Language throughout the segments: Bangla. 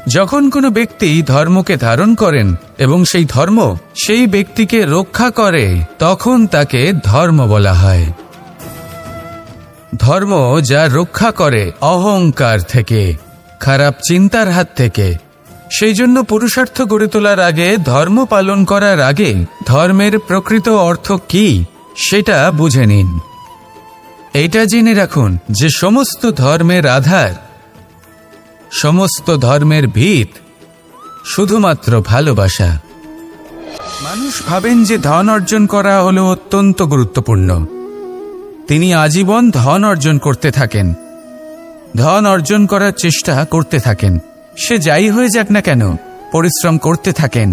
যখন কোনো ব্যক্তি ধর্মকে ধারণ করেন এবং সেই ধর্ম সেই ব্যক্তিকে রক্ষা করে, তখন তাকে ধর্ম বলা হয়। ধর্ম যা রক্ষা করে অহংকার থেকে, খারাপ চিন্তার হাত থেকে। সেই জন্য পুরুষার্থ গড়ে তোলার আগে, ধর্ম পালন করার আগে ধর্মের প্রকৃত অর্থ কি সেটা বুঝে নিন। এটা জেনে রাখুন যে সমস্ত ধর্মের আধার, সমস্ত ধর্মের ভিত শুধুমাত্র ভালোবাসা। মানুষ ভাবেন যে ধন অর্জন করা হলো অত্যন্ত গুরুত্বপূর্ণ। তিনি আজীবন ধন অর্জন করতে থাকেন, ধন অর্জন করার চেষ্টা করতে থাকেন। সে যাই হয়ে যাক না কেন, পরিশ্রম করতে থাকেন।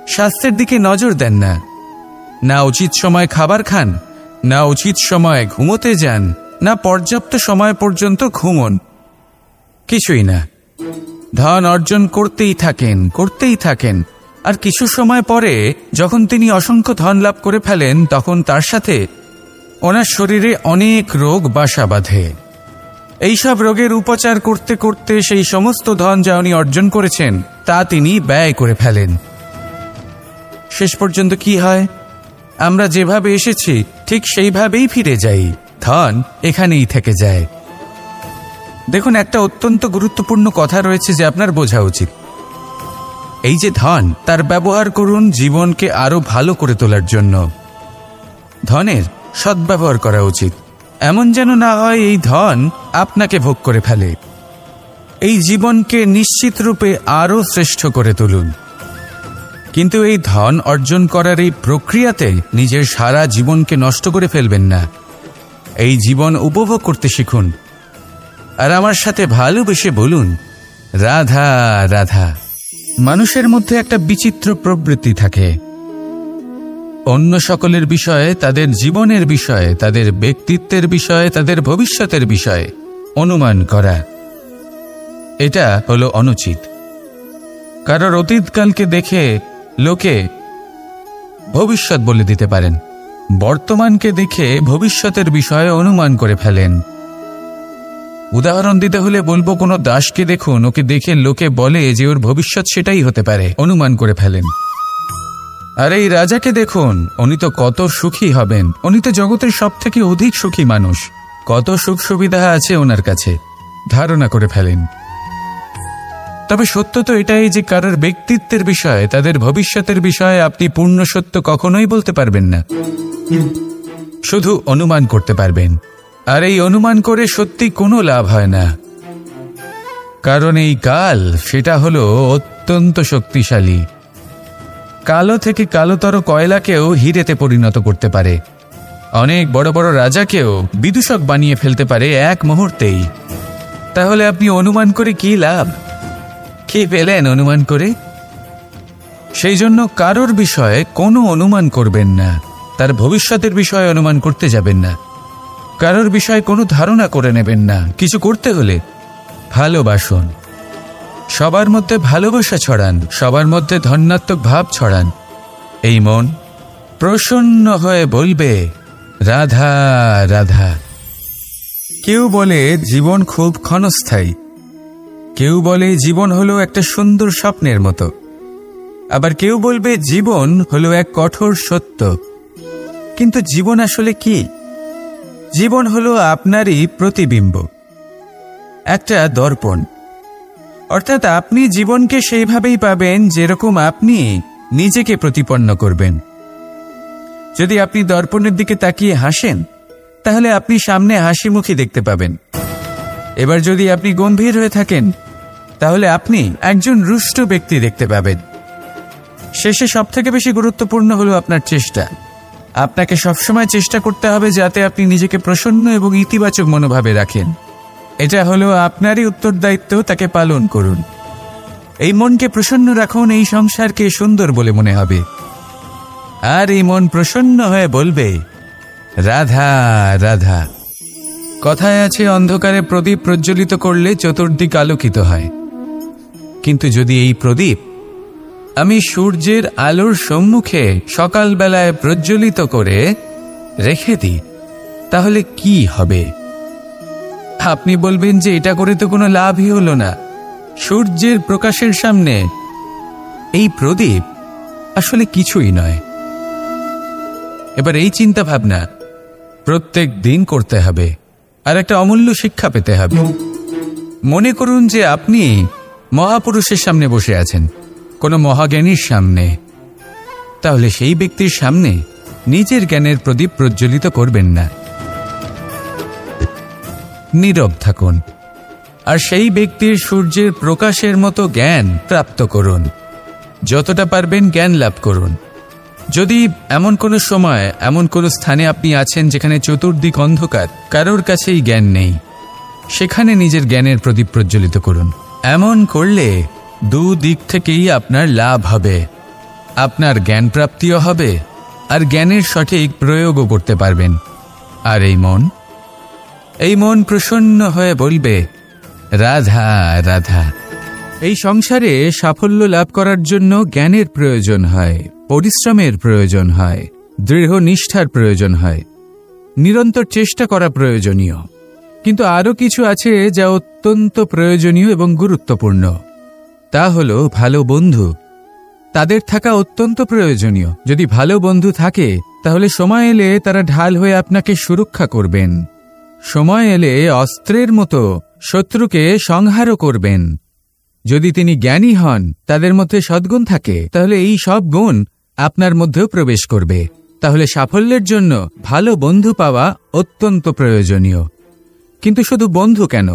স্বাস্থ্যের দিকে নজর দেন না, না উচিত সময় খাবার খান, না উচিত সময় ঘুমোতে যান, না পর্যাপ্ত সময় পর্যন্ত ঘুমন, কিছুই না। ধন অর্জন করতেই থাকেন। আর কিছু সময় পরে যখন তিনি অসংখ্য ধন লাভ করে ফেলেন, তখন তার সাথে ওনার শরীরে অনেক রোগ বাসা বাঁধে। এইসব রোগের উপচার করতে করতে সেই সমস্ত ধন যা উনি অর্জন করেছেন তা তিনি ব্যয় করে ফেলেন। শেষ পর্যন্ত কি হয়? আমরা যেভাবে এসেছি ঠিক সেইভাবেই ফিরে যাই, ধন এখানেই থেকে যায়। দেখুন, একটা অত্যন্ত গুরুত্বপূর্ণ কথা রয়েছে যে আপনার বোঝা উচিত। এই যে ধন, তার ব্যবহার করুন জীবনকে আরো ভালো করে তোলার জন্য। ধনের সদ্ব্যবহার করা উচিত, এমন যেন না হয় এই ধন আপনাকে ভোগ করে ফেলে। এই জীবনকে নিশ্চিত রূপে আরো শ্রেষ্ঠ করে তুলুন। কিন্তু এই ধন অর্জন করার এই প্রক্রিয়াতে নিজের সারা জীবনকে নষ্ট করে ফেলবেন না। এই জীবন উপভোগ করতে শিখুন। আর আমার সাথে ভালোবেসে বলুন, রাধা রাধা। মানুষের মধ্যে একটা বিচিত্র প্রবৃত্তি থাকে, অন্য সকলের বিষয়ে, তাদের জীবনের বিষয়ে, তাদের ব্যক্তিত্বের বিষয়ে, তাদের ভবিষ্যতের বিষয়ে অনুমান করা। এটা হলো অনুচিত। কারোর অতীতকালকে দেখে লোকে ভবিষ্যৎ বলে দিতে পারেন, বর্তমানকে দেখে ভবিষ্যতের বিষয়ে অনুমান করে ফেলেন। উদাহরণ দিতে হলে বলবো, কোনো দাসকে দেখুন, ওকে দেখে লোকে বলে যে ওর ভবিষ্যৎ সেটাই হতে পারে, অনুমান করে ফেলেন। আর এই রাজাকে দেখুন, উনি তো কত সুখী হবেন, উনি তো জগতের সব থেকে অধিক সুখী মানুষ, কত সুখ সুবিধা আছে ওনার কাছে, ধারণা করে ফেলেন। তবে সত্য তো এটাই যে কারোর ব্যক্তিত্বের বিষয়ে, তাদের ভবিষ্যতের বিষয়ে আপনি পূর্ণ সত্য কখনোই বলতে পারবেন না, শুধু অনুমান করতে পারবেন। আর এই অনুমান করে সত্যি কোনো লাভ হয় না, কারণ এই কাল সেটা হলো অত্যন্ত শক্তিশালী। কালো থেকে কালোতর কয়লাকেও হীরেতে পরিণত করতে পারে, অনেক বড় বড় রাজাকেও বিদূষক বানিয়ে ফেলতে পারে এক মুহূর্তেই। তাহলে আপনি অনুমান করে কি লাভ? কি পেলেন অনুমান করে? সেই জন্য কারোর বিষয়ে কোনো অনুমান করবেন না, তার ভবিষ্যতের বিষয়ে অনুমান করতে যাবেন না, কারোর বিষয়ে কোনো ধারণা করে নেবেন না। কিছু করতে হলে ভালোবাসুন, সবার মধ্যে ভালোবাসা ছড়ান, সবার মধ্যে ধন্যাত্মক ভাব ছড়ান। এই মন প্রসন্ন হয়ে বলবে, রাধা রাধা। কেউ বলে জীবন খুব ক্ষণস্থায়ী, কেউ বলে জীবন হলো একটা সুন্দর স্বপ্নের মতো, আবার কেউ বলবে জীবন হলো এক কঠোর সত্য। কিন্তু জীবন আসলে কি? জীবন হলো আপনারই প্রতিবিম্ব, একটা দর্পণ। অর্থাৎ আপনি জীবনকে সেইভাবেই পাবেন যেরকম আপনি নিজেকে প্রতিপন্ন করবেন। যদি আপনি দর্পণের দিকে তাকিয়ে হাসেন, তাহলে আপনি সামনে হাসি মুখী দেখতে পাবেন। এবার যদি আপনি গম্ভীর হয়ে থাকেন, তাহলে আপনি একজন রুষ্ট ব্যক্তি দেখতে পাবেন। শেষে সবথেকে বেশি গুরুত্বপূর্ণ হলো আপনার চেষ্টা। আপনাকে সবসময় চেষ্টা করতে হবে যাতে আপনি নিজেকে প্রসন্ন এবং ইতিবাচক মনোভাবে রাখেন। এটা হলো আপনারই উত্তরদায়িত্ব, তাকে পালন করুন। এই মনকে প্রসন্ন রাখুন, এই সংসারকে সুন্দর বলে মনে হবে। আর এই মন প্রসন্ন হয়ে বলবে, রাধা রাধা। কথায় আছে, অন্ধকারে প্রদীপ প্রজ্বলিত করলে চতুর্দিক আলোকিত হয়। কিন্তু যদি এই প্রদীপ আমি সূর্যের আলোর সম্মুখে সকালবেলায় প্রজ্বলিত করে রেখে দিই, তাহলে কি হবে? আপনি বলবেন যে এটা করে তো কোনো লাভই হলো না। সূর্যের প্রকাশের সামনে এই প্রদীপ আসলে কিছুই নয়। এবার এই চিন্তা ভাবনা প্রত্যেক দিন করতে হবে, আর একটা অমূল্য শিক্ষা পেতে হবে। মনে করুন যে আপনি মহাপুরুষের সামনে বসে আছেন, কোনো মহাজ্ঞানীর সামনে। তাহলে সেই ব্যক্তির সামনে নিজের জ্ঞানের প্রদীপ প্রজ্বলিত করবেন না, নীরব থাকুন, আর সেই ব্যক্তির সূর্যের প্রকাশের মতো জ্ঞান প্রাপ্ত করুন। যতটা পারবেন জ্ঞান লাভ করুন। যদি এমন কোনো সময়, এমন কোনো স্থানে আপনি আছেন যেখানে চতুর্দিক অন্ধকার, কারোর কাছেই জ্ঞান নেই, সেখানে নিজের জ্ঞানের প্রদীপ প্রজ্বলিত করুন। এমন করলে দুদিক থেকেই আপনার লাভ হবে। আপনার জ্ঞান প্রাপ্তিও হবে, আর জ্ঞানের সঠিক প্রয়োগও করতে পারবেন। আর এই মন প্রসন্ন হয়ে বলবে, রাধা রাধা। এই সংসারে সাফল্য লাভ করার জন্য জ্ঞানের প্রয়োজন হয়, পরিশ্রমের প্রয়োজন হয়, দৃঢ় নিষ্ঠার প্রয়োজন হয়, নিরন্তর চেষ্টা করা প্রয়োজনীয়। কিন্তু আরও কিছু আছে যা অত্যন্ত প্রয়োজনীয় এবং গুরুত্বপূর্ণ। তা হলো ভালো বন্ধু। তাদের থাকা অত্যন্ত প্রয়োজনীয়। যদি ভালো বন্ধু থাকে তাহলে সময় এলে তারা ঢাল হয়ে আপনাকে সুরক্ষা করবেন। সময় এলে অস্ত্রের মতো শত্রুকে সংহারও করবেন। যদি তিনি জ্ঞানী হন, তাদের মধ্যে সদ্গুণ থাকে, তাহলে এই সব গুণ আপনার মধ্যেও প্রবেশ করবে। তাহলে সাফল্যের জন্য ভালো বন্ধু পাওয়া অত্যন্ত প্রয়োজনীয়। কিন্তু শুধু বন্ধু কেন,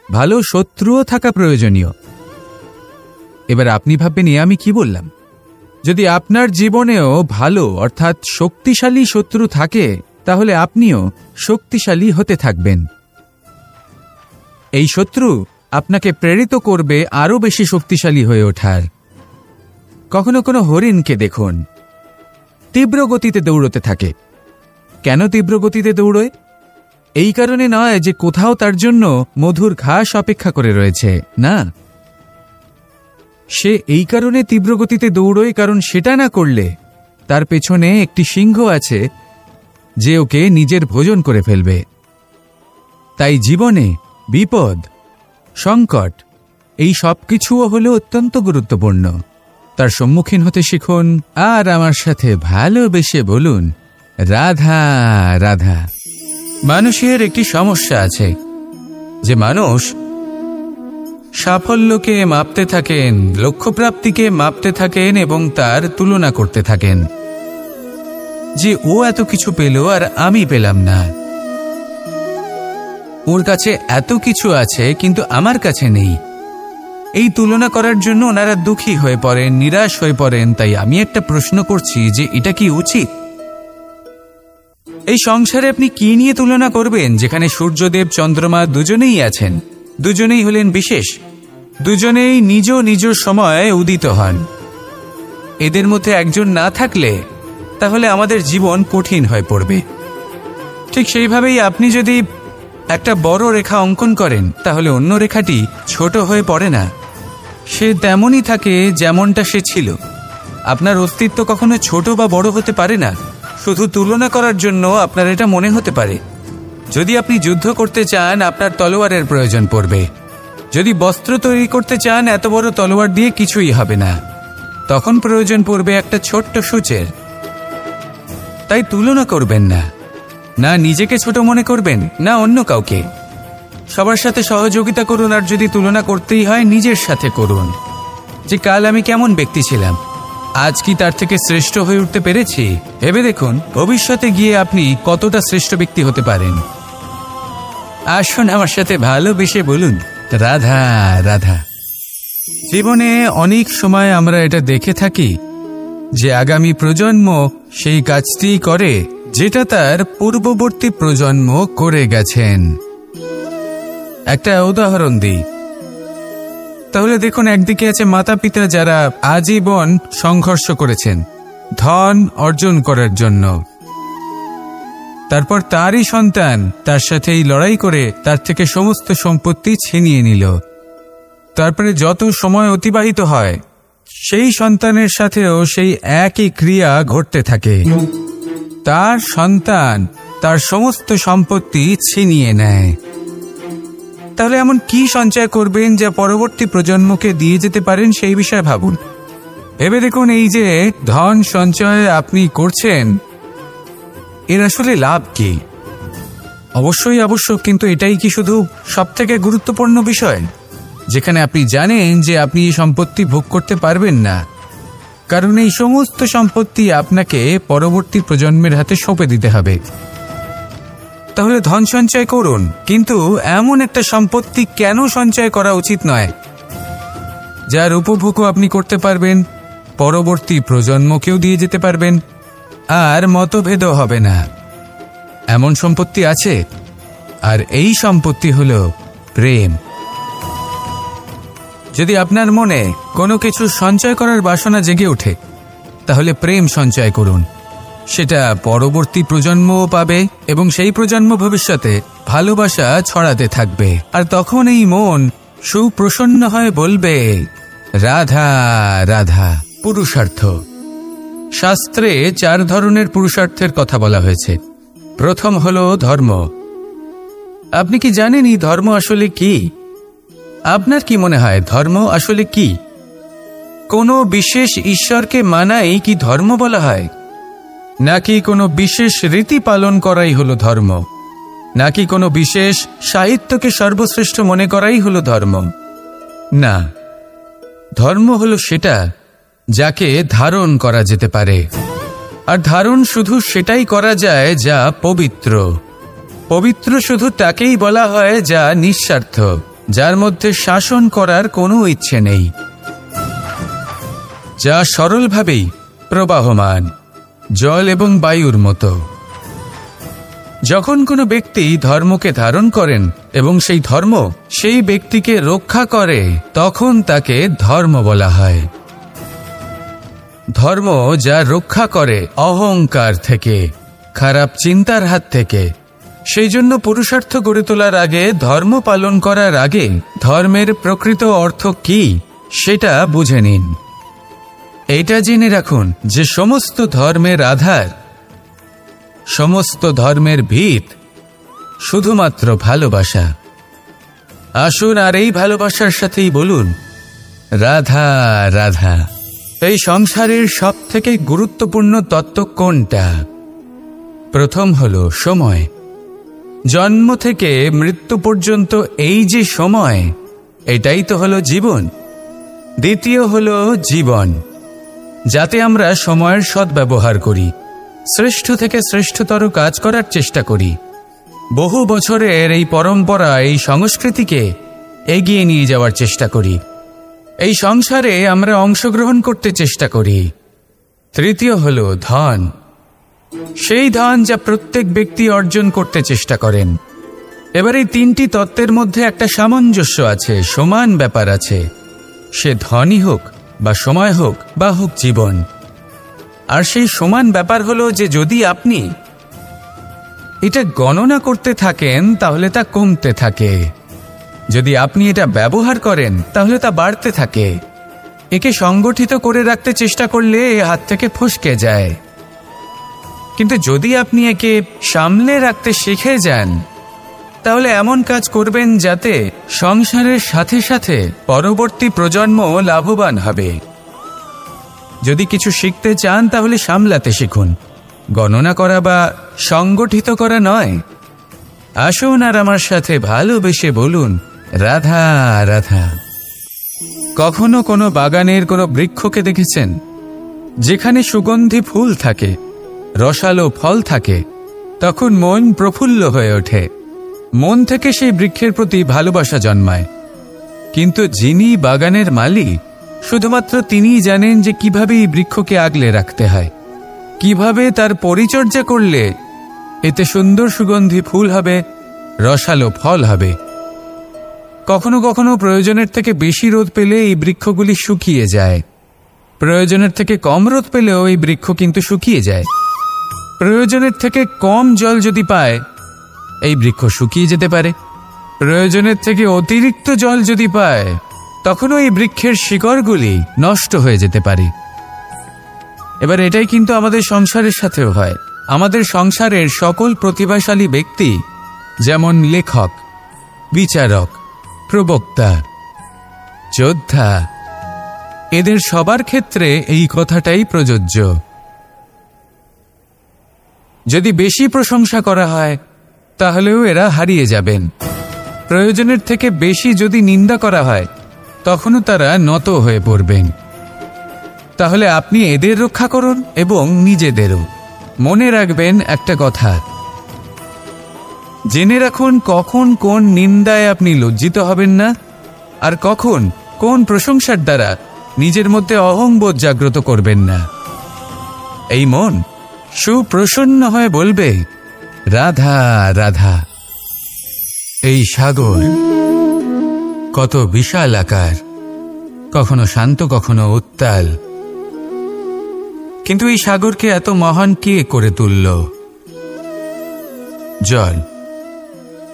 ভালো শত্রুও থাকা প্রয়োজনীয়। এবার আপনি ভাববেন, আমি কি বললাম? যদি আপনার জীবনেও ভালো অর্থাৎ শক্তিশালী শত্রু থাকে, তাহলে আপনিও শক্তিশালী হতে থাকবেন। এই শত্রু আপনাকে প্রেরিত করবে আরও বেশি শক্তিশালী হয়ে ওঠার। কখনো কোনো হরিণকে দেখুন, তীব্র গতিতে দৌড়তে থাকে। কেন তীব্র গতিতে দৌড়য়? এই কারণে নয় যে কোথাও তার জন্য মধুর ঘাস অপেক্ষা করে রয়েছে, না। সে এই কারণে তীব্র গতিতে দৌড়য় কারণ সেটা না করলে তার পেছনে একটি সিংহ আছে যে ওকে নিজের ভোজন করে ফেলবে। তাই জীবনে বিপদ, সংকট, এই সব কিছুও হলো অত্যন্ত গুরুত্বপূর্ণ। তার সম্মুখীন হতে শিখুন, আর আমার সাথে ভালোবেসে বলুন, রাধা রাধা। মানুষের একটি সমস্যা আছে যে মানুষ সাফল্যকে মাপতে থাকেন, লক্ষ্যপ্রাপ্তিকে মাপতে থাকেন এবং তার তুলনা করতে থাকেন যে ও এত কিছু পেল আর আমি পেলাম না। ওর কাছে এত কিছু আছে কিন্তু আমার কাছে নেই। এই তুলনা করার জন্য ওনারা দুঃখী হয়ে পড়েন, নিরাশ হয়ে পড়েন। তাই আমি একটা প্রশ্ন করছি যে এটা কি উচিত? এই সংসারে আপনি কি নিয়ে তুলনা করবেন, যেখানে সূর্যদেব চন্দ্রমা দুজনেই আছেন, দুজনেই হলেন বিশেষ, দুজনেই নিজ নিজ সময়ে উদিত হন। এদের মধ্যে একজন না থাকলে তাহলে আমাদের জীবন কঠিন হয়ে পড়বে। ঠিক সেইভাবেই আপনি যদি একটা বড় রেখা অঙ্কন করেন তাহলে অন্য রেখাটি ছোট হয়ে পড়ে না, সে তেমনই থাকে যেমনটা সে ছিল। আপনার অস্তিত্ব কখনো ছোট বা বড় হতে পারে না। শুধু তুলনা করার জন্য আপনার এটা মনে হতে পারে। যদি আপনি যুদ্ধ করতে চান আপনার তলোয়ারের প্রয়োজন পড়বে। যদি বস্ত্র তৈরি করতে চান এত বড় তলোয়ার দিয়ে কিছুই হবে না, তখন প্রয়োজন পড়বে একটা ছোট্ট সূচের। তাই তুলনা করবেন না, না নিজেকে ছোট মনে করবেন না অন্য কাউকে। সবার সাথে সহযোগিতা করুন, আর যদি তুলনা করতেই হয় নিজের সাথে করুন যে কাল আমি কেমন ব্যক্তি ছিলাম, আজ কি তার থেকে শ্রেষ্ঠ হয়ে উঠতে পেরেছি। ভেবে দেখুন ভবিষ্যতে গিয়ে আপনি কতটা শ্রেষ্ঠ ব্যক্তি হতে পারেন। আসুন আমার সাথে ভালোবেসে বলুন, রাধা রাধা। জীবনে অনেক সময় আমরা এটা দেখে থাকি যে আগামী প্রজন্ম সেই কাজটি করে যেটা তার পূর্ববর্তী প্রজন্ম করে গেছেন। একটা উদাহরণ দিই তাহলে দেখুন, একদিকে আছে মাতা পিতা যারা আজীবন সংঘর্ষ করেছেন ধন অর্জন করার জন্য। তারপর তারই সন্তান তার সাথে এই লড়াই করে তার থেকে সমস্ত সম্পত্তি ছিনিয়ে নিল। তারপরে যত সময় অতিবাহিত হয় সেই সন্তানের সাথেও সেই একই ক্রিয়া ঘটতে থাকে। তার সন্তান তার সমস্ত সম্পত্তি ছিনিয়ে নেয়। তাহলে এমন কি সঞ্চয় করবেন যা পরবর্তী প্রজন্মকে দিয়ে যেতে পারেন সেই বিষয়ে ভাবুন। ভেবে দেখুন, এই যে ধন সঞ্চয় আপনি করছেন, এর আসলে লাভ কি? অবশ্যই আবশ্যক, কিন্তু এটাই কি শুধু সবথেকে গুরুত্বপূর্ণ বিষয়, যেখানে আপনি জানেন যে আপনি এই সম্পত্তি ভোগ করতে পারবেন না, কারণ এই সমস্ত সম্পত্তি আপনাকে পরবর্তী প্রজন্মের হাতে সঁপে দিতে হবে। তাহলে ধন সঞ্চয় করুন, কিন্তু এমন একটা সম্পত্তি কেন সঞ্চয় করা উচিত নয় যার উপভোগও আপনি করতে পারবেন, পরবর্তী প্রজন্মকেও দিয়ে যেতে পারবেন, আর মতভেদও হবে না। এমন সম্পত্তি আছে, আর এই সম্পত্তি হলো প্রেম। যদি আপনার মনে কোনো কিছু সঞ্চয় করার বাসনা জেগে ওঠে, তাহলে প্রেম সঞ্চয় করুন। সেটা পরবর্তী প্রজন্মও পাবে এবং সেই প্রজন্ম ভবিষ্যতে ভালোবাসা ছড়াতে থাকবে, আর তখন এই মন সুপ্রসন্ন হয়ে বলবে, রাধা রাধা। পুরুষার্থ। শাস্ত্রে 4 ধরনের পুরুষার্থের কথা বলা হয়েছে। প্রথম হলো ধর্ম। আপনি কি জানেন এই ধর্ম আসলে কি? আপনার কি মনে হয় ধর্ম আসলে কি? কোনো বিশেষ ঈশ্বরকে মানাই কি ধর্ম বলা হয়? নাকি কোনো বিশেষ রীতি পালন করাই হলো ধর্ম? নাকি কোনো বিশেষ সাহিত্যকে সর্বশ্রেষ্ঠ মনে করাই হলো ধর্ম? না, ধর্ম হলো সেটা যাকে ধারণ করা যেতে পারে, আর ধারণ শুধু সেটাই করা যায় যা পবিত্র। পবিত্র শুধু তাকেই বলা হয় যা নিঃস্বার্থ, যার মধ্যে শাসন করার কোনো ইচ্ছে নেই, যা সরলভাবেই প্রবাহমান, জল এবং বায়ুর মতো। যখন কোনো ব্যক্তি ধর্মকে ধারণ করেন এবং সেই ধর্ম সেই ব্যক্তিকে রক্ষা করে, তখন তাকে ধর্ম বলা হয়। ধর্ম যা রক্ষা করে অহংকার থেকে, খারাপ চিন্তার হাত থেকে। সেই জন্য পুরুষার্থ গড়ে তোলার আগে, ধর্ম পালন করার আগে ধর্মের প্রকৃত অর্থ কি সেটা বুঝে নিন। এটা জেনে রাখুন যে সমস্ত ধর্মের আধার, সমস্ত ধর্মের ভিত শুধুমাত্র ভালোবাসা। আসুন আর এই ভালোবাসার সাথেই বলুন, রাধা রাধা। এই সংসারের সবথেকে গুরুত্বপূর্ণ তত্ত্ব কোনটা? প্রথম হলো সময়। জন্ম থেকে মৃত্যু পর্যন্ত এই যে সময়, এটাই তো হলো জীবন। দ্বিতীয় হলো জীবন, যাতে আমরা সময়ের সদ্ব্যবহার করি, শ্রেষ্ঠ থেকে শ্রেষ্ঠতর কাজ করার চেষ্টা করি। বহু বছরের এই পরম্পরা, এই সংস্কৃতিকে এগিয়ে নিয়ে যাওয়ার চেষ্টা করি। এই সংসারে আমরা অংশগ্রহণ করতে চেষ্টা করি। তৃতীয় হলো ধন। সেই ধন যা প্রত্যেক ব্যক্তি অর্জন করতে চেষ্টা করেন। এবার এই 3টি তত্ত্বের মধ্যে একটা সামঞ্জস্য আছে, সমান ব্যাপার আছে। সে ধনই হোক বা সময় হোক বা হোক জীবন। আর সেই সমান ব্যাপার হলো যে যদি আপনি এটা গণনা করতে থাকেন, তাহলে তা কমতে থাকে। যদি আপনি এটা ব্যবহার করেন, তাহলে তা বাড়তে থাকে। একে সংগঠিত করে রাখতে চেষ্টা করলে এ হাত থেকে ফসকে যায়। কিন্তু যদি আপনি একে সামলে রাখতে শিখে যান, তাহলে এমন কাজ করবেন যাতে সংসারের সাথে সাথে পরবর্তী প্রজন্ম লাভবান হবে। যদি কিছু শিখতে চান, তাহলে সামলাতে শিখুন, গণনা করা বা সংগঠিত করা নয়। আসুন আর আমার সাথে ভালোবেসে বলুন, রাধা রাধা। কখনো কোনো বাগানের কোনো বৃক্ষকে দেখেছেন যেখানে সুগন্ধি ফুল থাকে, রসালো ফল থাকে? তখন মন প্রফুল্ল হয়ে ওঠে, মন থেকে সেই বৃক্ষের প্রতি ভালোবাসা জন্মায়। কিন্তু যিনি বাগানের মালিক, শুধুমাত্র তিনিই জানেন যে কিভাবে এই বৃক্ষকে আগলে রাখতে হয়, কিভাবে তার পরিচর্যা করলে এতে সুন্দর সুগন্ধি ফুল হবে, রসালো ফল হবে। কখনো কখনো প্রয়োজনের থেকে বেশি রোদ পেলে এই বৃক্ষগুলি শুকিয়ে যায়। প্রয়োজনের থেকে কম রোদ পেলেও এই বৃক্ষ কিন্তু শুকিয়ে যায়। প্রয়োজনের থেকে কম জল যদি পায়, এই বৃক্ষ শুকিয়ে যেতে পারে। প্রয়োজনের থেকে অতিরিক্ত জল যদি পায়, তখনও এই বৃক্ষের শিকড়গুলি নষ্ট হয়ে যেতে পারে। এবার এটাই কিন্তু আমাদের সংসারের সাথেও হয়। আমাদের সংসারের সকল প্রতিভাশালী ব্যক্তি, যেমন লেখক, বিচারক, প্রবক্তা, যোদ্ধা, এদের সবার ক্ষেত্রে এই কথাটাই প্রযোজ্য। যদি বেশি প্রশংসা করা হয় তাহলেও এরা হারিয়ে যাবেন। প্রয়োজনের থেকে বেশি যদি নিন্দা করা হয় তখনও তারা নত হয়ে পড়বেন। তাহলে আপনি এদের রক্ষা করুন এবং নিজেদেরও। মনে রাখবেন একটা কথা, জেনে রাখুন কখন কোন নিন্দায় আপনি লজ্জিত হবেন না, আর কখন কোন প্রশংসার দ্বারা নিজের মধ্যে অহংবোধ জাগ্রত করবেন না। এই মন সুপ্রসন্ন হয়ে বলবে, রাধা রাধা। এই সাগর কত বিশাল আকার, কখনো শান্ত কখনো উত্তাল, কিন্তু এই সাগরকে এত মহান কে করে তুলল? জল।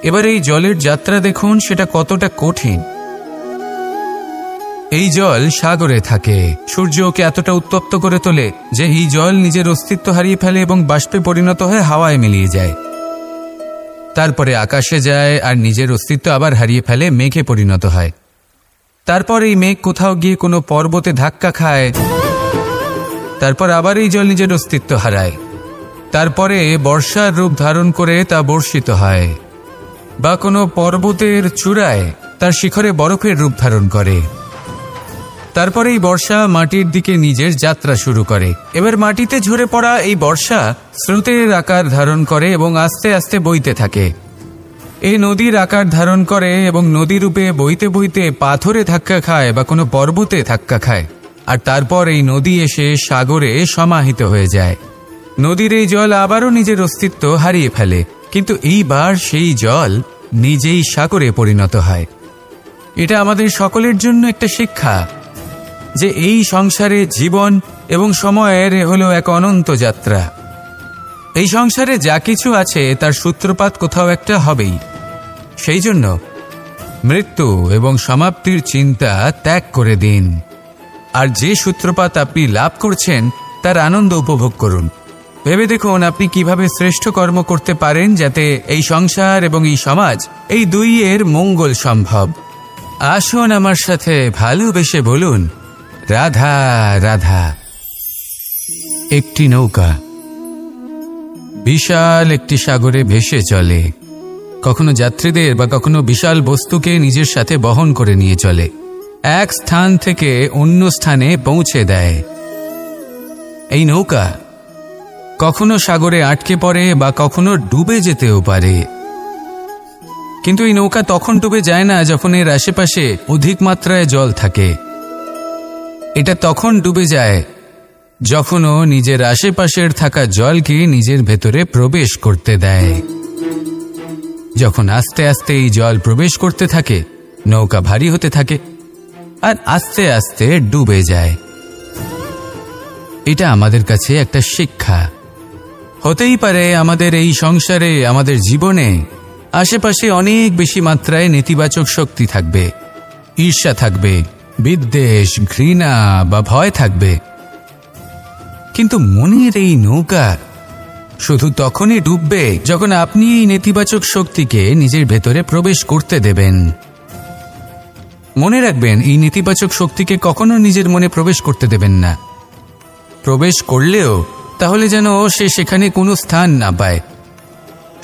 এবার এই জলের যাত্রা দেখুন, সেটা কতটা কঠিন। এই জল সাগরে থাকে। সূর্য ওকে এতটা উত্তপ্ত করে তোলে যে এই জল নিজের অস্তিত্ব হারিয়ে ফেলে এবং বাষ্পে পরিণত হয়ে হাওয়ায় মিলিয়ে যায়। তারপরে আকাশে যায় আর নিজের অস্তিত্ব আবার হারিয়ে ফেলে, মেঘে পরিণত হয়। তারপর এই মেঘ কোথাও গিয়ে কোনো পর্বতে ধাক্কা খায়, তারপর আবার এই জল নিজের অস্তিত্ব হারায়। তারপরে বর্ষার রূপ ধারণ করে তা বর্ষিত হয়, বা কোনো পর্বতের চূড়ায় তার শিখরে বরফের রূপ ধারণ করে। তারপরে এই বর্ষা মাটির দিকে নিজের যাত্রা শুরু করে। এবার মাটিতে ঝরে পড়া এই বর্ষা স্রোতের আকার ধারণ করে এবং আস্তে আস্তে বইতে থাকে। এই নদীর আকার ধারণ করে এবং নদী রূপে বইতে বইতে পাথরে ধাক্কা খায় বা কোনো পর্বতে ধাক্কা খায়, আর তারপর এই নদী এসে সাগরে সমাহিত হয়ে যায়। নদীর এই জল আবারও নিজের অস্তিত্ব হারিয়ে ফেলে, কিন্তু এইবার সেই জল নিজেই সাগরে পরিণত হয়। এটা আমাদের সকলের জন্য একটা শিক্ষা যে এই সংসারে জীবন এবং সময়ের হলো এক অনন্ত যাত্রা। এই সংসারে যা কিছু আছে তার সূত্রপাত কোথাও একটা হবেই। সেই জন্য মৃত্যু এবং সমাপ্তির চিন্তা ত্যাগ করে দিন, আর যে সূত্রপাত আপনি লাভ করছেন তার আনন্দ উপভোগ করুন। ভেবে দেখুন আপনি কিভাবে শ্রেষ্ঠ কর্ম করতে পারেন যাতে এই সংসার এবং এই সমাজ, এই দুইয়ের মঙ্গল সম্ভব। আসুন আমার সাথে ভালোবেসে বলুন, রাধা রাধা। একটি নৌকা বিশাল একটি সাগরে ভেসে চলে, কখনো যাত্রীদের বা কখনো বিশাল বস্তুকে নিজের সাথে বহন করে নিয়ে চলে, এক স্থান থেকে অন্য স্থানে পৌঁছে দেয়। এই নৌকা কখনো সাগরে আটকে পড়ে বা কখনো ডুবে যেতেও পারে, কিন্তু এই নৌকা তখন ডুবে যায় না যখন এর আশেপাশে অধিক মাত্রায় জল থাকে। এটা তখন ডুবে যায় যখন ও নিজের আশেপাশের থাকা জলকে নিজের ভেতরে প্রবেশ করতে দেয়। যখন আস্তে আস্তে এই জল প্রবেশ করতে থাকে, নৌকা ভারী হতে থাকে আর আস্তে আস্তে ডুবে যায়। এটা আমাদের কাছে একটা শিক্ষা। হতেই পারে আমাদের এই সংসারে, আমাদের জীবনে আশেপাশে অনেক বেশি মাত্রায় নেতিবাচক শক্তি থাকবে, ঈর্ষা থাকবে, বিদ্বেষ, ঘৃণা বা ভয় থাকবে, কিন্তু মনের এই নৌকা শুধু তখনই ডুববে যখন আপনি এই নেতিবাচক শক্তিকে নিজের ভেতরে প্রবেশ করতে দেবেন। মনে রাখবেন, এই নেতিবাচক শক্তিকে কখনো নিজের মনে প্রবেশ করতে দেবেন না। প্রবেশ করলেও তাহলে যেন সে সেখানে কোনো স্থান না পায়।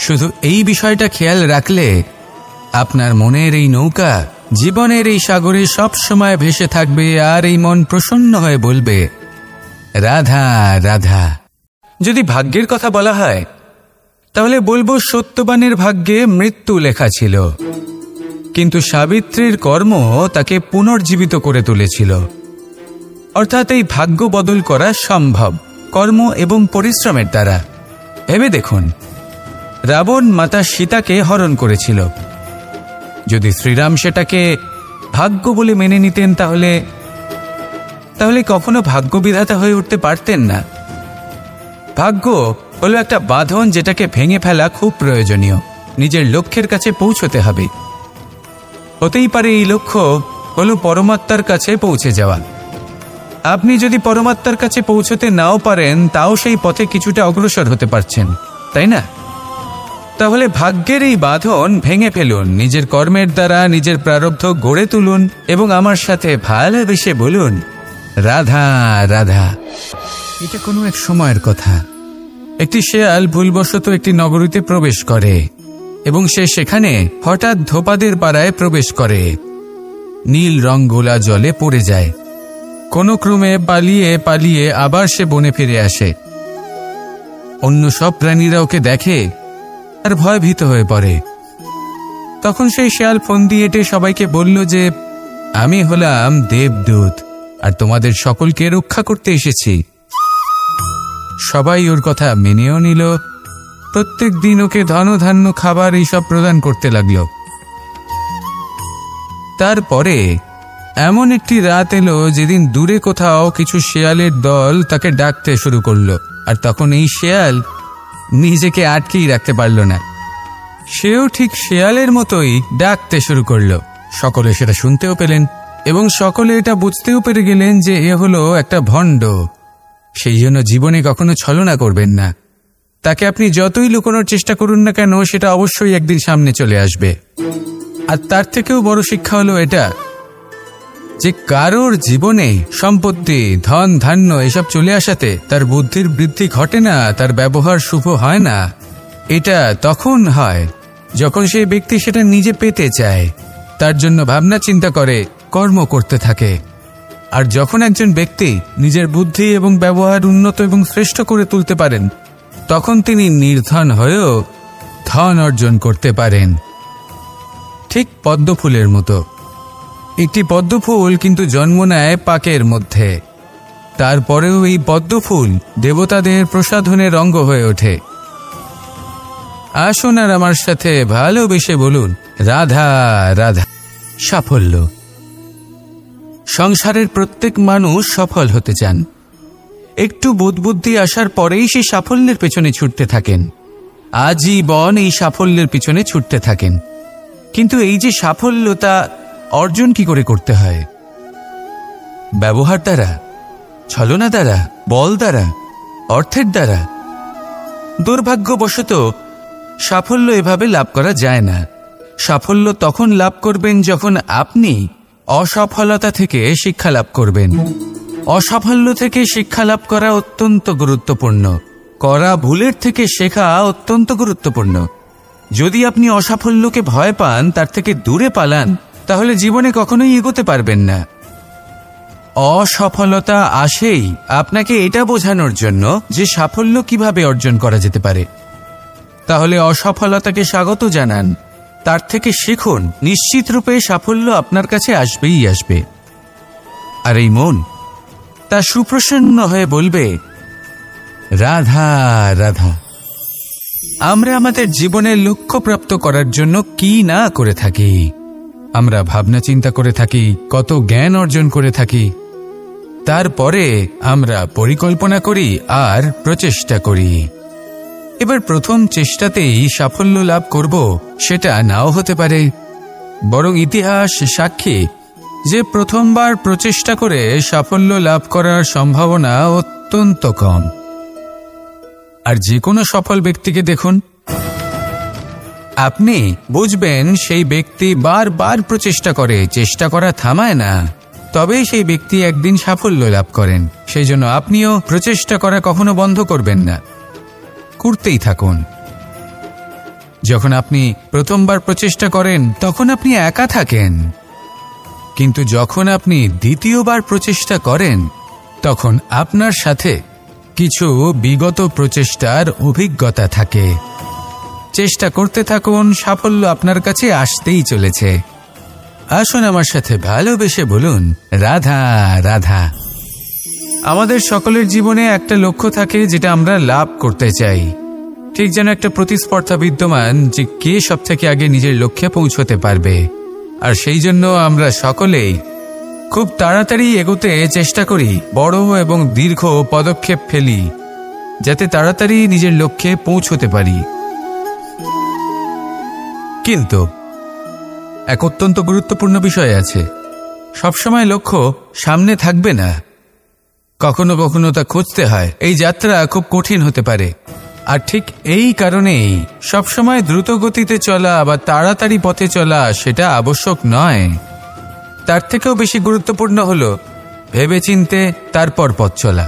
শুধু এই বিষয়টা খেয়াল রাখলে আপনার মনের এই নৌকা জীবনের এই সাগরে সব সময় ভেসে থাকবে, আর এই মন প্রসন্ন হয়ে বলবে, রাধা রাধা। যদি ভাগ্যের কথা বলা হয় তাহলে বলবো সত্যবানের ভাগ্যে মৃত্যু লেখা ছিল, কিন্তু সাবিত্রীর কর্ম তাকে পুনর্জীবিত করে তুলেছিল। অর্থাৎ এই ভাগ্য বদল করা সম্ভব কর্ম এবং পরিশ্রমের দ্বারা। ভেবে দেখুন, রাবণ মাতা সীতাকে হরণ করেছিল। যদি শ্রীরাম সেটাকে ভাগ্য বলে মেনে নিতেন তাহলে কখনো ভাগ্য বিধাতা হয়ে উঠতে পারতেন না। ভাগ্য হলো একটা বাঁধন যেটাকে ভেঙে ফেলা খুব প্রয়োজনীয়। নিজের লক্ষ্যের কাছে পৌঁছতে হবে। হতেই পারে এই লক্ষ্য হলো পরমাত্মার কাছে পৌঁছে যাওয়া। আপনি যদি পরমাত্মার কাছে পৌঁছতে নাও পারেন, তাও সেই পথে কিছুটা অগ্রসর হতে পারছেন, তাই না? তাহলে ভাগ্যের এই বাঁধন ভেঙে ফেলুন, নিজের কর্মের দ্বারা নিজের প্রারব্ধ গড়ে তুলুন এবং আমার সাথে ভালোবেসে বলুন, রাধা রাধা। এটা কোনো এক সময়ের কথা। একটি শেয়াল ভুলবশত একটি নগরীতে প্রবেশ করে এবং সে সেখানে হঠাৎ ধোপাদের পাড়ায় প্রবেশ করে। নীল রং গোলা জলে পড়ে যায়। কোনো ক্রমে পালিয়ে পালিয়ে আবার সে বনে ফিরে আসে। অন্য সব প্রাণীরা ওকে দেখে আর ভয়ভীত হয়ে পড়ে। তখন সেই শেয়াল ফোন দিয়ে এটে সবাইকে বলল যে, আমি হলাম দেবদূত আর তোমাদের সকলকে রক্ষা করতে এসেছি। সবাই ওর কথা মেনেও নিল। প্রত্যেক দিন ওকে ধনধান্য খাবার এইসব প্রদান করতে লাগলো। তারপরে এমন একটি রাত এলো যেদিন দূরে কোথাও কিছু শেয়ালের দল তাকে ডাকতে শুরু করলো। আর তখন এই শেয়াল নিজেকে আটকেই রাখতে পারল না। সেও ঠিক শেয়ালের মতোই ডাকতে শুরু করলো। সকলে সেটা শুনতেও পেলেন এবং সকলে এটা বুঝতেও পেরে গেলেন যে এ হলো একটা ভণ্ড। সেই জন্য জীবনে কখনো ছলনা করবেন না। তাকে আপনি যতই লুকোনোর চেষ্টা করুন না কেন, সেটা অবশ্যই একদিন সামনে চলে আসবে। আর তার থেকেও বড় শিক্ষা হলো এটা যে কারোর জীবনে সম্পত্তি, ধন ধান্য এসব চলে আসাতে তার বুদ্ধির বৃদ্ধি ঘটে না, তার ব্যবহার শুভ হয় না। এটা তখন হয় যখন সেই ব্যক্তি সেটা নিজে পেতে চায়, তার জন্য ভাবনা চিন্তা করে, কর্ম করতে থাকে। আর যখন একজন ব্যক্তি নিজের বুদ্ধি এবং ব্যবহার উন্নত এবং শ্রেষ্ঠ করে তুলতে পারেন, তখন তিনি নির্ধন হয়েও ধন অর্জন করতে পারেন। ঠিক পদ্মফুলের মতো। একটি পদ্মফুল কিন্তু জন্ম নেয় পাকের মধ্যে। তারপরেও এই পদ্মফুল দেবতাদের প্রসাধনের অঙ্গ হয়ে ওঠে। আসুন আর আমার সাথে ভালোবেসে বলুন, রাধা রাধা। সাফল্য। সংসারের প্রত্যেক মানুষ সফল হতে চান। একটু বুদ্বুদ্ধি আসার পরেই সেই সাফল্যের পেছনে ছুটতে থাকেন। আজীবন এই সাফল্যের পিছনে ছুটতে থাকেন। কিন্তু এই যে সাফল্য, তা অর্জন কি করে করতে হয়? ব্যবহার দ্বারা, ছলনা দ্বারা, বল দ্বারা, অর্থের দ্বারা? দুর্ভাগ্যবশত সাফল্য এভাবে লাভ করা যায় না। সাফল্য তখন লাভ করবেন যখন আপনি অসফলতা থেকে শিক্ষা লাভ করবেন। অসাফল্য থেকে শিক্ষা লাভ করা অত্যন্ত গুরুত্বপূর্ণ। করা ভুলের থেকে শেখা অত্যন্ত গুরুত্বপূর্ণ। যদি আপনি অসাফল্যকে ভয় পান, তার থেকে দূরে পালান, তাহলে জীবনে কখনোই এগোতে পারবেন না। অসফলতা আসেই আপনাকে এটা বোঝানোর জন্য যে সাফল্য কিভাবে অর্জন করা যেতে পারে। তাহলে অসফলতাকে স্বাগত জানান, তার থেকে শিখুন। নিশ্চিত রূপে সাফল্য আপনার কাছে আসবেই আসবে। আর এই মন তা সুপ্রসন্ন হয়ে বলবে, রাধা রাধা। আমরা আমাদের জীবনের লক্ষ্য প্রাপ্ত করার জন্য কি না করে থাকি। আমরা ভাবনা চিন্তা করে থাকি, কত জ্ঞান অর্জন করে থাকি। তারপরে আমরা পরিকল্পনা করি আর প্রচেষ্টা করি। এবার প্রথম চেষ্টাতেই সাফল্য লাভ করব সেটা নাও হতে পারে। বরং ইতিহাস সাক্ষী যে প্রথমবার প্রচেষ্টা করে সাফল্য লাভ করার সম্ভাবনা অত্যন্ত কম। আর যে কোনো সফল ব্যক্তিকে দেখুন, আপনি বুঝবেন সেই ব্যক্তি বারবার প্রচেষ্টা করে, চেষ্টা করা থামায় না, তবেই সেই ব্যক্তি একদিন সাফল্য লাভ করেন। সেই জন্য আপনিও প্রচেষ্টা করা কখনো বন্ধ করবেন না, করতেই থাকুন। যখন আপনি প্রথমবার প্রচেষ্টা করেন তখন আপনি একা থাকেন, কিন্তু যখন আপনি দ্বিতীয়বার প্রচেষ্টা করেন তখন আপনার সাথে কিছু বিগত প্রচেষ্টার অভিজ্ঞতা থাকে। চেষ্টা করতে থাকুন, সাফল্য আপনার কাছে আসতেই চলেছে। আসুন আমার সাথে ভালোবেসে বলুন, রাধা রাধা। আমাদের সকলের জীবনে একটা লক্ষ্য থাকে যেটা আমরা লাভ করতে চাই। ঠিক যেন একটা প্রতিস্পর্ধা বিদ্যমান যে কে সব থেকে আগে নিজের লক্ষ্যে পৌঁছতে পারবে। আর সেই জন্য আমরা সকলেই খুব তাড়াতাড়ি এগোতে চেষ্টা করি, বড় এবং দীর্ঘ পদক্ষেপ ফেলি, যাতে তাড়াতাড়ি নিজের লক্ষ্যে পৌঁছতে পারি। কিন্তু এক অত্যন্ত গুরুত্বপূর্ণ বিষয় আছে। সবসময় লক্ষ্য সামনে থাকবে না, কখনো কখনো তা খুঁজতে হয়। এই যাত্রা খুব কঠিন হতে পারে। আর ঠিক এই কারণেই সবসময় দ্রুত গতিতে চলা বা তাড়াতাড়ি পথে চলা সেটা আবশ্যক নয়। তার থেকেও বেশি গুরুত্বপূর্ণ হলো ভেবেচিন্তে তারপর পথ চলা।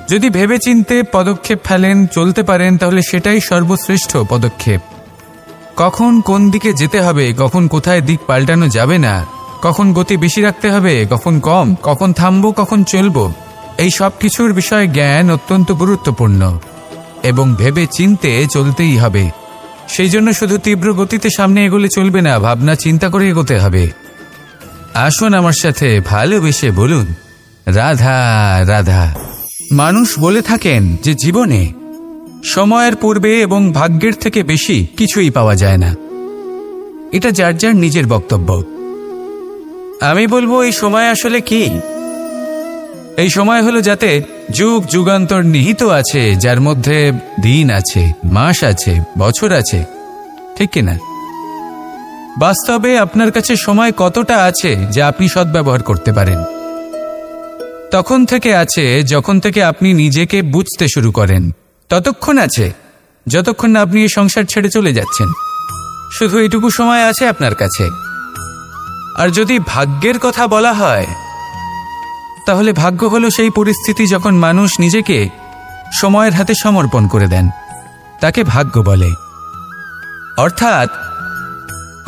যদি ভেবেচিন্তে পদক্ষেপ ফেলেন, চলতে পারেন, তাহলে সেটাই সর্বশ্রেষ্ঠ পদক্ষেপ। কখন কোন দিকে যেতে হবে, কখন কোথায় দিক পাল্টানো যাবে না, কখন গতি বেশি রাখতে হবে, কখন কম, কখন থামবো, কখন চলবো, এই সব কিছুর বিষয়ে জ্ঞান অত্যন্ত গুরুত্বপূর্ণ এবং ভেবে চিন্তে চলতেই হবে। সেই জন্য শুধু তীব্র গতিতে সামনে এগোলে চলবে না, ভাবনা চিন্তা করে এগোতে হবে। আসুন আমার সাথে ভালোবেসে বলুন, রাধা রাধা। মানুষ বলে থাকেন যে জীবনে সময়ের পূর্বে এবং ভাগ্যের থেকে বেশি কিছুই পাওয়া যায় না। এটা যার যার নিজের বক্তব্য। আমি বলবো এই সময় আসলে কি? এই সময় হলো যাতে যুগ যুগান্তর নিহিত আছে, যার মধ্যে দিন আছে, মাস আছে, বছর আছে, ঠিক কিনা? বাস্তবে আপনার কাছে সময় কতটা আছে যা আপনি সদ্ব্যবহার করতে পারেন? তখন থেকে আছে যখন থেকে আপনি নিজেকে বুঝতে শুরু করেন, ততক্ষণ আছে যতক্ষণ না আপনি এই সংসার ছেড়ে চলে যাচ্ছেন। শুধু এইটুকু সময় আছে আপনার কাছে। আর যদি ভাগ্যের কথা বলা হয়, তাহলে ভাগ্য হলো সেই পরিস্থিতি যখন মানুষ নিজেকে সময়ের হাতে সমর্পণ করে দেন, তাকে ভাগ্য বলে। অর্থাৎ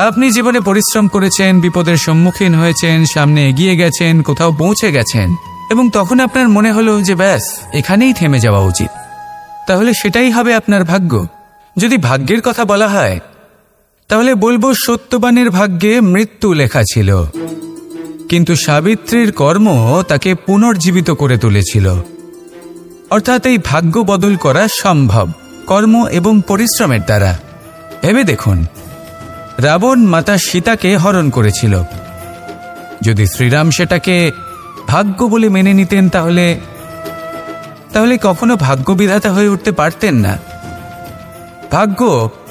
আপনি জীবনে পরিশ্রম করেছেন, বিপদের সম্মুখীন হয়েছেন, সামনে এগিয়ে গেছেন, কোথাও পৌঁছে গেছেন, এবং তখন আপনার মনে হলো যে ব্যাস এখানেই থেমে যাওয়া উচিত, তাহলে সেটাই হবে আপনার ভাগ্য। যদি ভাগ্যের কথা বলা হয়, তাহলে বলবো সত্যবানের ভাগ্যে মৃত্যু লেখা ছিল, কিন্তু সাবিত্রীর কর্ম তাকে পুনর্জীবিত করে তুলেছিল। অর্থাৎ এই ভাগ্য বদল করা সম্ভব কর্ম এবং পরিশ্রমের দ্বারা। ভেবে দেখুন, রাবণ মাতা সীতাকে হরণ করেছিল। যদি শ্রীরাম সেটাকে ভাগ্য বলে মেনে নিতেন, তাহলে কখনো ভাগ্য বিধাতা হয়ে উঠতে পারতেন না। ভাগ্য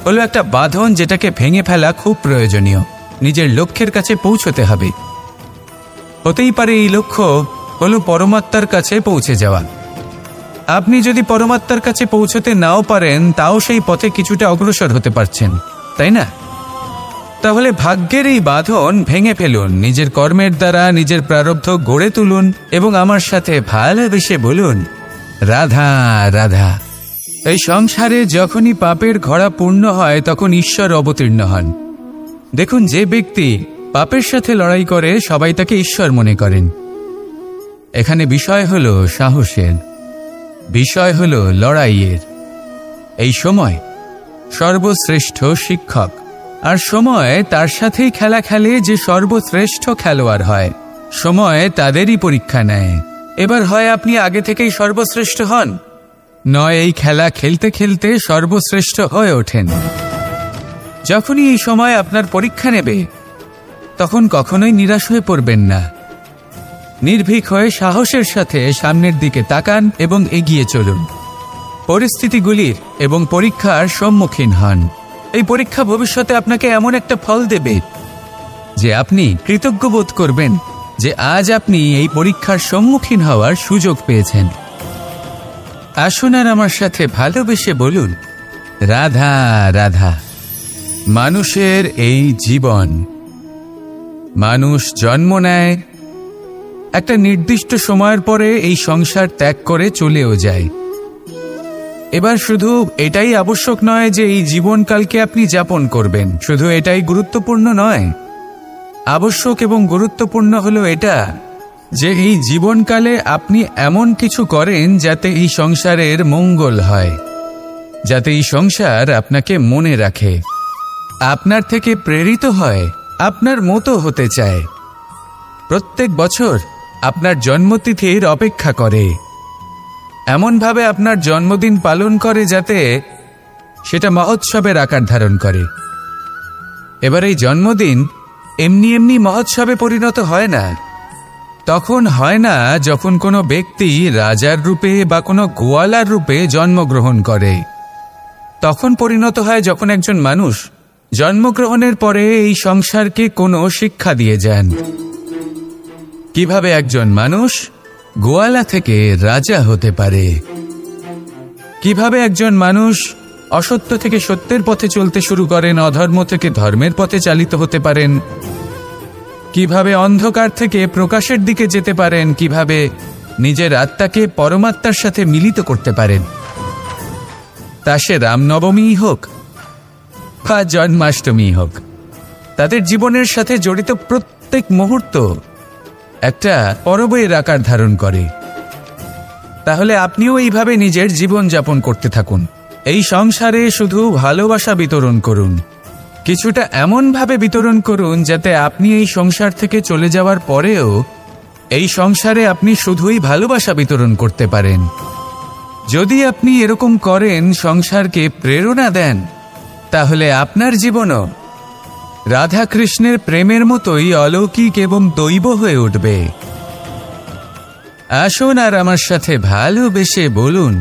হলো একটা বাঁধন যেটাকে ভেঙে ফেলা খুব প্রয়োজনীয়। নিজের লক্ষ্যের কাছে পৌঁছতে হবে। হতেই পারে এই লক্ষ্য হলো পরমাত্মার কাছে পৌঁছে যাওয়া। আপনি যদি পরমাত্মার কাছে পৌঁছতে নাও পারেন, তাও সেই পথে কিছুটা অগ্রসর হতে পারছেন, তাই না? তাহলে ভাগ্যের এই বাঁধন ভেঙে ফেলুন, নিজের কর্মের দ্বারা নিজের প্রারব্ধ গড়ে তুলুন এবং আমার সাথে ভালোবেসে বলুন, রাধা রাধা। এই সংসারে যখনই পাপের ঘড়া পূর্ণ হয়, তখন ঈশ্বর অবতীর্ণ হন। দেখুন, যে ব্যক্তি পাপের সাথে লড়াই করে, সবাই তাকে ঈশ্বর মনে করেন। এখানে বিষয় হলো সাহসের, বিষয় হলো লড়াইয়ের। এই সময় সর্বশ্রেষ্ঠ শিক্ষক, আর সময় তার সাথেই খেলা খেলে যে সর্বশ্রেষ্ঠ খেলোয়াড় হয়। সময় তাদেরই পরীক্ষা নেয়। এবার হয় আপনি আগে থেকেই সর্বশ্রেষ্ঠ হন, নয় এই খেলা খেলতে খেলতে সর্বশ্রেষ্ঠ হয়ে ওঠেন। যখনই এই সময় আপনার পরীক্ষা নেবে, তখন কখনোই নিরাশ হয়ে পড়বেন না। নির্ভীক হয়ে সাহসের সাথে সামনের দিকে তাকান এবং এগিয়ে চলুন। পরিস্থিতিগুলির এবং পরীক্ষার সম্মুখীন হন। এই পরীক্ষা ভবিষ্যতে আপনাকে এমন একটা ফল দেবে যে আপনি কৃতজ্ঞ বোধ করবেন যে আজ আপনি এই পরীক্ষার সম্মুখীন হওয়ার সুযোগ পেয়েছেন। আসুন আর আমার সাথে ভালোবেসে বলুন, রাধা রাধা। মানুষের এই জীবন, মানুষ জন্ম নেয়, একটা নির্দিষ্ট সময়ের পরে এই সংসার ত্যাগ করে চলেও যায়। এবার শুধু এটাই আবশ্যক নয় যে এই জীবনকালকে আপনি যাপন করবেন, শুধু এটাই গুরুত্বপূর্ণ নয়। আবশ্যক এবং গুরুত্বপূর্ণ হলো এটা যে এই জীবনকালে আপনি এমন কিছু করেন যাতে এই সংসারের মঙ্গল হয়, যাতে এই সংসার আপনাকে মনে রাখে, আপনার থেকে প্রেরিত হয়, আপনার মতো হতে চায়, প্রত্যেক বছর আপনার জন্মতিথির অপেক্ষা করে, এমনভাবে আপনার জন্মদিন পালন করে যাতে সেটা মহোৎসবের আকার ধারণ করে। এবার এই জন্মদিন এমনি এমনি মহোৎসবে পরিণত হয় না। তখন হয় না যখন কোনো ব্যক্তি রাজার রূপে বা কোনো গোয়ালার রূপে জন্মগ্রহণ করে। তখন পরিণত হয় যখন একজন মানুষ জন্মগ্রহণের পরে এই সংসারকে কোনো শিক্ষা দিয়ে যান। কিভাবে একজন মানুষ গোয়ালা থেকে রাজা হতে পারে। কিভাবে একজন মানুষ অসত্য থেকে সত্যের পথে চলতে শুরু করেন, অধর্ম থেকে ধর্মের পথে চালিত হতে পারেন, কিভাবে অন্ধকার থেকে প্রকাশের দিকে যেতে পারেন, কিভাবে নিজের আত্মাকে পরমাত্মার সাথে মিলিত করতে পারেন। তা সে রামনবমী হোক বা জন্মাষ্টমী হোক, তাদের জীবনের সাথে জড়িত প্রত্যেক মুহূর্ত একটা পরবের আকার ধারণ করে। তাহলে আপনিও এইভাবে নিজের জীবন যাপন করতে থাকুন। এই সংসারে শুধু ভালোবাসা বিতরণ করুন, কিছুটা এমনভাবে বিতরণ করুন যাতে আপনি এই সংসার থেকে চলে যাওয়ার পরেও এই সংসারে আপনি শুধুই ভালোবাসা বিতরণ করতে পারেন। যদি আপনি এরকম করেন, সংসারকে প্রেরণা দেন, তাহলে আপনার জীবনও রাধা কৃষ্ণের প্রেমের মতোই অলৌকিক এবং দৈব হয়ে উঠবে। আসুন আর আমার সাথে ভালোবেসে বলুন,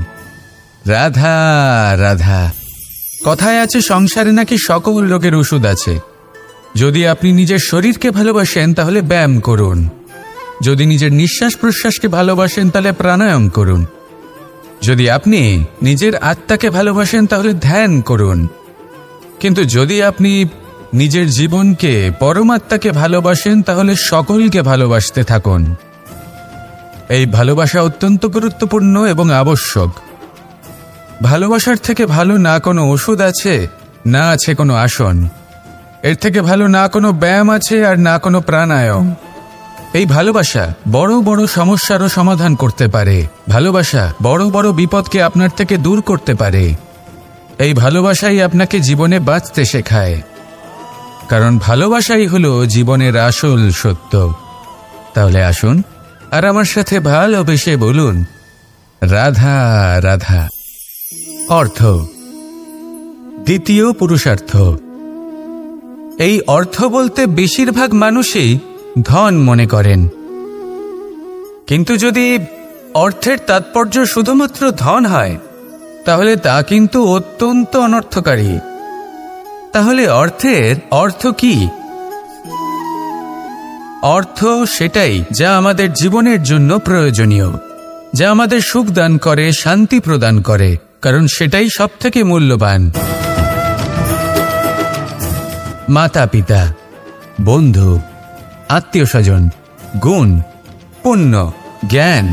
রাধা রাধা। কথায় আছে সংসারে নাকি সকল রোগের ওষুধ আছে। যদি আপনি নিজের শরীরকে ভালোবাসেন তাহলে ব্যায়াম করুন, যদি নিজের নিঃশ্বাস প্রশ্বাসকে ভালোবাসেন তাহলে প্রাণায়াম করুন, যদি আপনি নিজের আত্মাকে ভালোবাসেন তাহলে ধ্যান করুন, কিন্তু যদি আপনি নিজের জীবনকে পরমাত্মাকে ভালোবাসেন তাহলে সকলকে ভালোবাসতে থাকুন। এই ভালোবাসা অত্যন্ত গুরুত্বপূর্ণ এবং আবশ্যক। ভালোবাসার থেকে ভালো না কোনো ওষুধ আছে, না আছে কোনো আসন। এর থেকে ভালো না কোনো ব্যায়াম আছে আর না কোনো প্রাণায়াম। এই ভালোবাসা বড় বড় সমস্যারও সমাধান করতে পারে। ভালোবাসা বড় বড় বিপদকে আপনার থেকে দূর করতে পারে। এই ভালোবাসাই আপনাকে জীবনে বাঁচতে শেখায়, কারণ ভালোবাসাই হলো জীবনের আসল সত্য। তাহলে আসুন আর আমার সাথে ভালোবেসে বলুন, রাধা রাধা। অর্থ, দ্বিতীয় পুরুষার্থ। এই অর্থ বলতে বেশিরভাগ মানুষই ধন মনে করেন, কিন্তু যদি অর্থের তাৎপর্য শুধুমাত্র ধন হয় তাহলে তা কিন্তু অত্যন্ত অনর্থকারী। তাহলে অর্থের অর্থ কি? অর্থ সেটাই যা আমাদের জীবনের জন্য প্রয়োজনীয়, যা আমাদের সুখ দান করে, শান্তি প্রদান করে, কারণ সেটাই সবথেকে মূল্যবান। মাতা পিতা, বন্ধু, আত্মীয় স্বজন, গুণ, পুণ্য, জ্ঞান,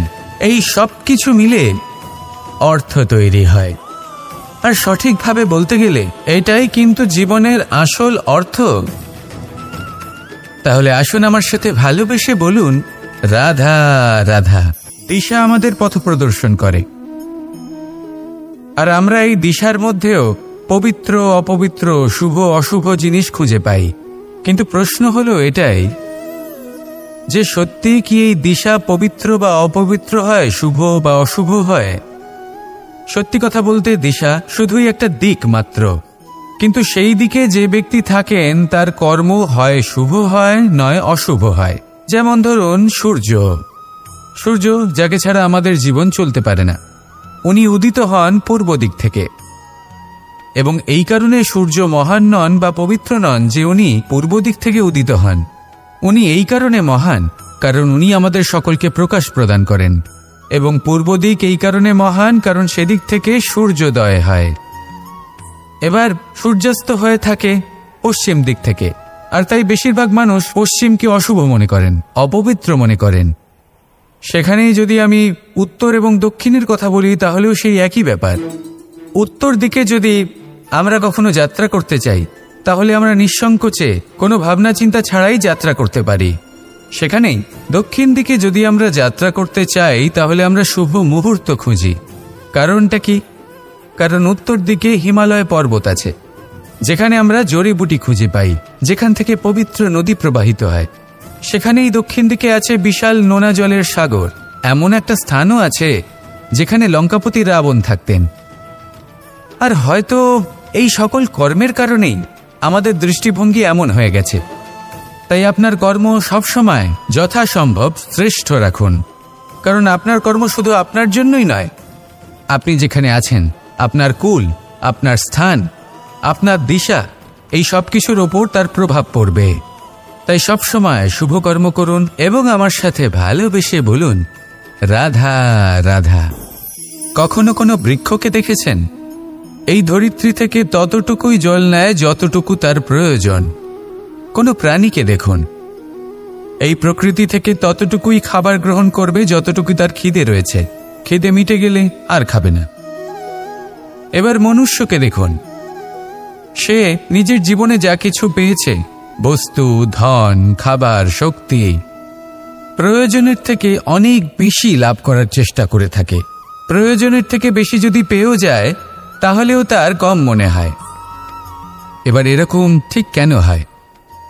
এই সব কিছু মিলে অর্থ তৈরি হয়। আর সঠিকভাবে বলতে গেলে এটাই কিন্তু জীবনের আসল অর্থ। তাহলে আসুন আমার সাথে ভালোবেসে বলুন, রাধা রাধা। দিশা আমাদের পথ প্রদর্শন করে, আর আমরা এই দিশার মধ্যেও পবিত্র অপবিত্র, শুভ অশুভ জিনিস খুঁজে পাই। কিন্তু প্রশ্ন হলো এটাই যে সত্যি কি এই দিশা পবিত্র বা অপবিত্র হয়, শুভ বা অশুভ হয়? সত্যি কথা বলতে দিশা শুধুই একটা দিক মাত্র, কিন্তু সেই দিকে যে ব্যক্তি থাকেন তার কর্ম হয় শুভ হয়, নয় অশুভ হয়। যেমন ধরুন সূর্য, যাকে ছাড়া আমাদের জীবন চলতে পারে না। উনি উদিত হন পূর্ব দিক থেকে, এবং এই কারণে সূর্য মহান নন বা পবিত্র নন যে উনি পূর্ব দিক থেকে উদিত হন। উনি এই কারণে মহান কারণ উনি আমাদের সকলকে প্রকাশ প্রদান করেন, এবং পূর্ব দিক এই কারণে মহান কারণ সেদিক থেকে সূর্যোদয় হয়। এবার সূর্যাস্ত হয়ে থাকে পশ্চিম দিক থেকে, আর তাই বেশিরভাগ মানুষ পশ্চিমকে অশুভ মনে করেন, অপবিত্র মনে করেন। সেখানেই যদি আমি উত্তর এবং দক্ষিণের কথা বলি তাহলেও সেই একই ব্যাপার। উত্তর দিকে যদি আমরা কখনো যাত্রা করতে চাই তাহলে আমরা নিঃসংকোচে কোনো ভাবনা চিন্তা ছাড়াই যাত্রা করতে পারি। সেখানেই দক্ষিণ দিকে যদি আমরা যাত্রা করতে চাই তাহলে আমরা শুভ মুহূর্ত খুঁজি। কারণটা কি? কারণ উত্তর দিকে হিমালয় পর্বত আছে, যেখানে আমরা জড়িবুটি খুঁজে পাই, যেখান থেকে পবিত্র নদী প্রবাহিত হয়। সেখানেই দক্ষিণ দিকে আছে বিশাল নোনা জলের সাগর। এমন একটা স্থানও আছে যেখানে লঙ্কাপতি রাবণ থাকতেন। আর হয়তো এই সকল কর্মের কারণেই আমাদের দৃষ্টিভঙ্গি এমন হয়ে গেছে। তাই আপনার কর্ম সবসময় যথাসম্ভব শ্রেষ্ঠ রাখুন, কারণ আপনার কর্ম শুধু আপনার জন্যই নয়। আপনি যেখানে আছেন, আপনার কুল, আপনার স্থান, আপনার দিশা, এই সব কিছুর ওপর তার প্রভাব পড়বে। তাই সবসময় শুভ কর্ম করুন এবং আমার সাথে ভালোবেসে বলুন, রাধা রাধা। কখনো কোনো বৃক্ষকে দেখেছেন? এই ধরিত্রী থেকে ততটুকুই জল নেয় যতটুকু তার প্রয়োজন। কোনো প্রাণীকে দেখুন, এই প্রকৃতি থেকে ততটুকুই খাবার গ্রহণ করবে যতটুকু তার খিদে রয়েছে। খিদে মিটে গেলে আর খাবে না। এবার মনুষ্যকে দেখুন, সে নিজের জীবনে যা কিছু পেয়েছে, বস্তু, ধন, খাবার, শক্তি, প্রয়োজনের থেকে অনেক বেশি লাভ করার চেষ্টা করে থাকে। প্রয়োজনের থেকে বেশি যদি পেয়েও যায় তাহলেও তার কম মনে হয়। এবার এরকম ঠিক কেন হয়?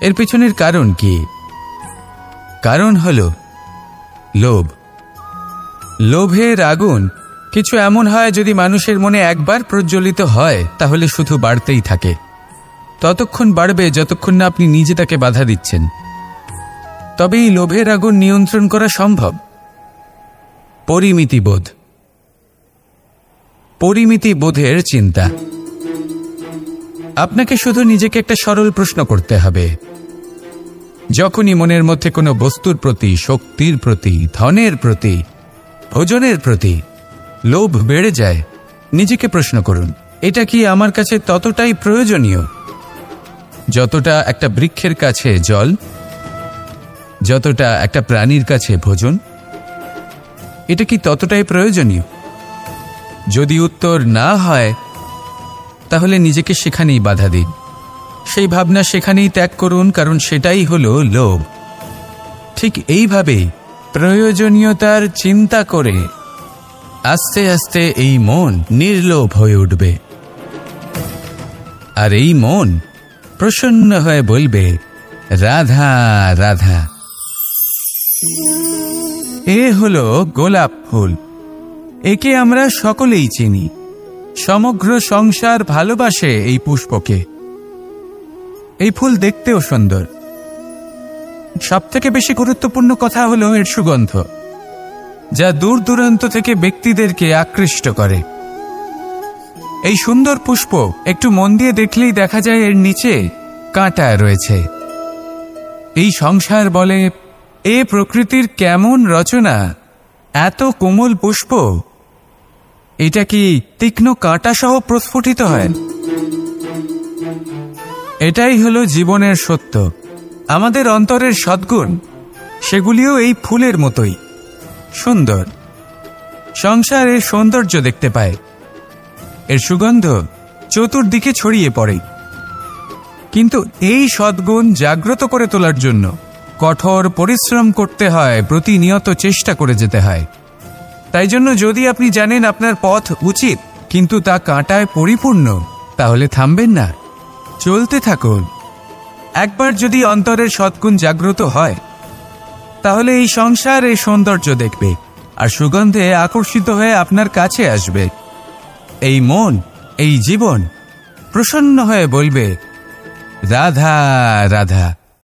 এর পিছনের কারণ কি? কারণ হলো লোভ। লোভের আগুন কিছু এমন হয়, যদি মানুষের মনে একবার প্রজ্বলিত হয় তাহলে শুধু বাড়তেই থাকে। ততক্ষণ বাড়বে যতক্ষণ না আপনি নিজে তাকে বাধা দিচ্ছেন। তবে এই লোভের আগুন নিয়ন্ত্রণ করা সম্ভব। পরিমিতিবোধ, পরিমিতিবোধের চিন্তা। আপনাকে শুধু নিজেকে একটা সরল প্রশ্ন করতে হবে। যখনই মনের মধ্যে কোনো বস্তুর প্রতি, শক্তির প্রতি, ধনের প্রতি, ভোজনের প্রতি লোভ বেড়ে যায়, নিজেকে প্রশ্ন করুন, এটা কি আমার কাছে ততটাই প্রয়োজনীয় যতটা একটা বৃক্ষের কাছে জল, যতটা একটা প্রাণীর কাছে ভোজন? এটা কি ততটাই প্রয়োজনীয়? যদি উত্তর না হয় তাহলে নিজেকে সেখানেই বাধা দিন। সেই ভাবনা সেখানেই ত্যাগ করুন, কারণ সেটাই হলো লোভ। ঠিক এইভাবেই প্রয়োজনীয়তার চিন্তা করে আস্তে আস্তে এই মন নির্লোভ হয়ে উঠবে। আর এই মন প্রসন্ন হয়ে বলবে, রাধা রাধা। এ হলো গোলাপ ফুল। একে আমরা সকলেই চিনি। সমগ্র সংসার ভালোবাসে এই পুষ্পকে। এই ফুল দেখতেও সুন্দর। সবথেকে বেশি গুরুত্বপূর্ণ কথা হলো এর সুগন্ধ, যা দূর দূরান্ত থেকে ব্যক্তিদেরকে আকৃষ্ট করে। এই সুন্দর পুষ্প একটু মন দিয়ে দেখলেই দেখা যায় এর নিচে কাঁটা রয়েছে। এই সংসার বলে, এ প্রকৃতির কেমন রচনা, এত কোমল পুষ্প, এটা কি তীক্ষ্ণ কাঁটা সহ প্রস্ফুটিত হয়? এটাই হলো জীবনের সত্য। আমাদের অন্তরের সদ্গুণ, সেগুলিও এই ফুলের মতোই সুন্দর। সংসার এর সৌন্দর্য দেখতে পায়, এর সুগন্ধ চতুর্দিকে ছড়িয়ে পড়ে। কিন্তু এই সদ্গুণ জাগ্রত করে তোলার জন্য কঠোর পরিশ্রম করতে হয়, প্রতিনিয়ত চেষ্টা করে যেতে হয়। তাই জন্য যদি আপনি জানেন আপনার পথ উচিত কিন্তু তা কাঁটায় পরিপূর্ণ, তাহলে থামবেন না, চলতে থাকুন। একবার যদি অন্তরের সদ্গুণ জাগ্রত হয় তাহলে এই সংসার এই সৌন্দর্য দেখবে আর সুগন্ধে আকর্ষিত হয়ে আপনার কাছে আসবে। এই মন, এই জীবন প্রসন্ন হয়ে বলবে, রাধা রাধা।